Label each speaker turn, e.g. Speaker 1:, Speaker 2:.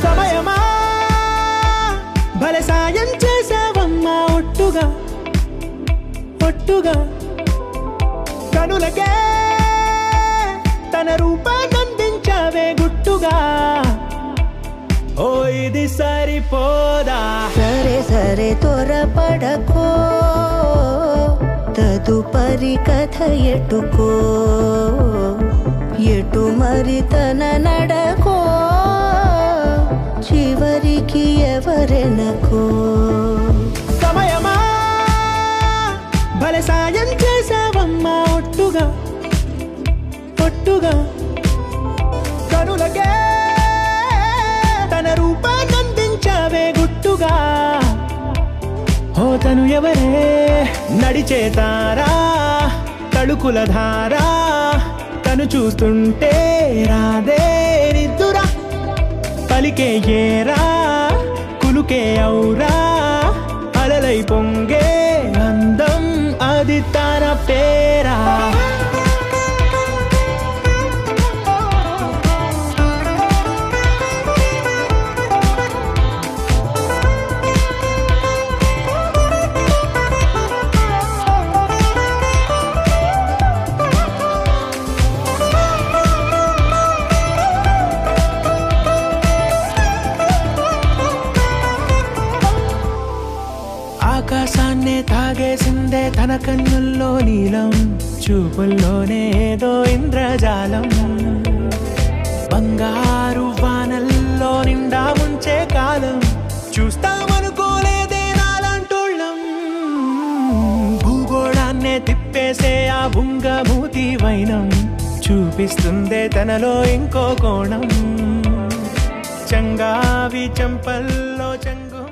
Speaker 1: సమయమా భలే సాయం చేసావమ్మా ఒట్టుగా ఒట్టుగా కనులకే తన రూపాన్నందించావే గుట్టుగా ఓ ఇది సరిపోదా
Speaker 2: సరే సరే త్వరపడకో తదుపరి కథ ఎటుకో ఎటు మరి తన నడకో చివరికి ఎవరెనకో
Speaker 1: సమయమా భలే సాయం చేసావమ్మా ఒట్టుగా ఒట్టుగా కనులకే తన రూపాన్నందించావే గుట్టుగా ఓ తను ఎవరే నడిచేతారా తడుకుల ధారా తను చూస్తుంటే రాదే నిద్దురా పలికే ఏరా కులుకే ఔరా అలలై పొంగే అందం అది తన పేరా ఆకాశాన్నే తాగేసిందే తన కన్నుల్లో నీలం చూపుల్లోనే ఏదో ఇంద్రజాలం బంగారు వానల్లో నిండా ముంచే కాలం చూస్తామనుకోలేదే నాలంటోళ్ళం భూగోళాన్నే తిప్పేసే ఆ బుంగమూతి వైనం చూపిస్తుందే తనలో ఇంకో కోణం చంగావి చెంపల్లో చంగు